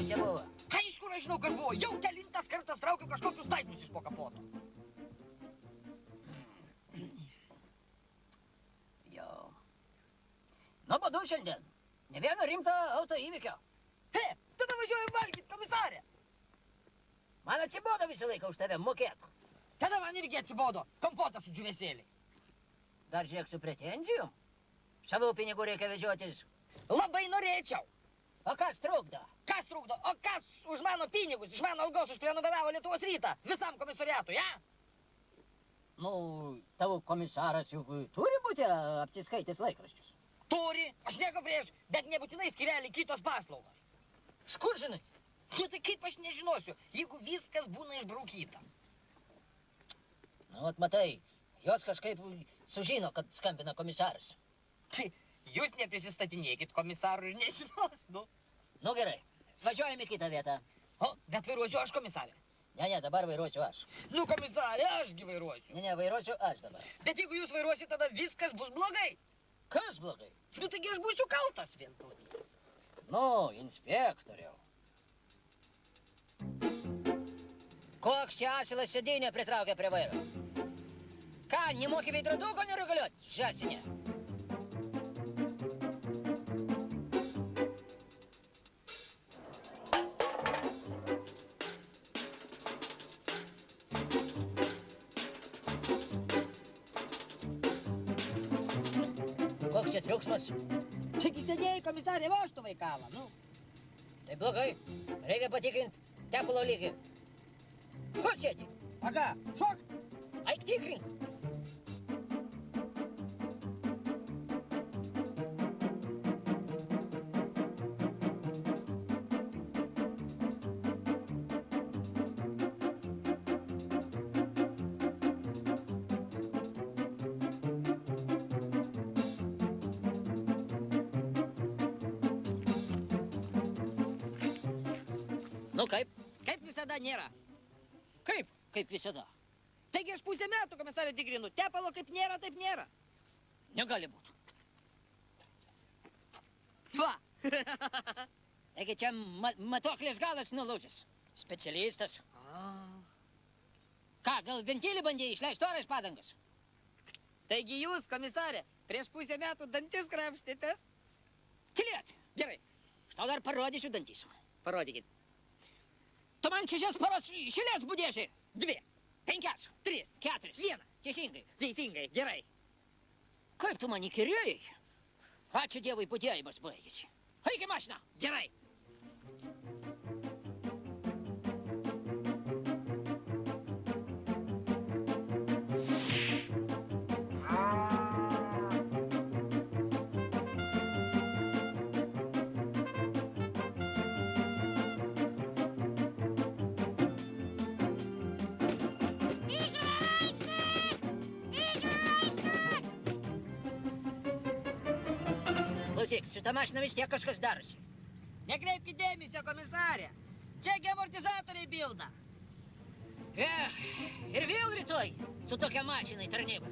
kas čia buvo? Aišku, aš žinau, kas buvo. Jau kelintas kartas traukiu kažkokius daiktus iš po kapoto. Jo. Nuobodu šiandien. Ne vieno rimto auto įvykio. He, tada važiuojam valgyt, komisarė. Man atsibodo visą laiką už tave mokėt. Tada man irgi atsibodo. Kompotą su džiuvesėliai. Dar žiūrėk su pretenzijom. Savų pinigų reikia vežiotis. Labai norėčiau. O kas trukdo? Kas trukdo? O kas už mano pinigus, iš mano algos užprenumeravo Lietuvos rytą? Visam komisariatui, ja? Nu, tavo komisaras juk turi būti apsiskaitęs laikraščius. Turi. Aš nieko prieš, bet nebūtinai skirelį kitos paslaugos. Škur žinai? Nu tai kaip aš nežinosiu, jeigu viskas būna išbraukyta. Nu, vat matai, jos kažkaip sužino, kad skambina komisaras. Tai jūs neprisistatinėkit komisarui ir nežinos, nu. Nu gerai, važiuojame į kitą vietą. O, bet vairuosiu aš, komisarė. Ne, dabar vairuosiu aš. Nu, komisarė, ašgi vairuosiu. Ne, vairuosiu aš dabar. Bet jeigu jūs vairuosit, tada viskas bus blogai. Kas blogai? Nu, taigi aš būsiu kaltas vien blogai. Nu, inspektoriau. Koks čia asilas sėdynę pritraukia prie vairo? Ką, nemoki veidroduko nereguliuot, žąsinė? Koks čia triukšmas? Taigi sėdėjai, komisarė, vožtuvai kavą, nu. Tai blogai. Reikia patikrint tepalo lygį. Ko sėdi? A ką, šok? Eik tikrink. Nu kaip? Kaip visada nėra. Kaip? Kaip visada. Taigi aš pusę metų, komisarė, tikrinu. Tepalo kaip nėra, taip nėra. Negali būt. Va. Taigi čia matuoklės galas nulūžęs. Specialistas. Ką, gal ventilį bandėjai išleisti oras padangas? Taigi jūs, komisarė, prieš pusę metų dantis krapštėtės? Tylėt. Gerai. Aš tau dar parodysiu dantis. Parodykit. Tu man šešias paros išėlės budėsi. 2, 5, 3, 4. 1. Teisingai. Teisingai, gerai. Kaip tu man įkirėjai? Ačiū Dievui, budėjimas baigėsi. Eik į mašiną. Gerai. Klausyk, su ta mašina vis tiek kažkas darosi. Nekreipkite dėmesio, komisarė. Čiagi amortizatoriai bilda. Ir vėl rytoj su tokia mašina į tarnybą.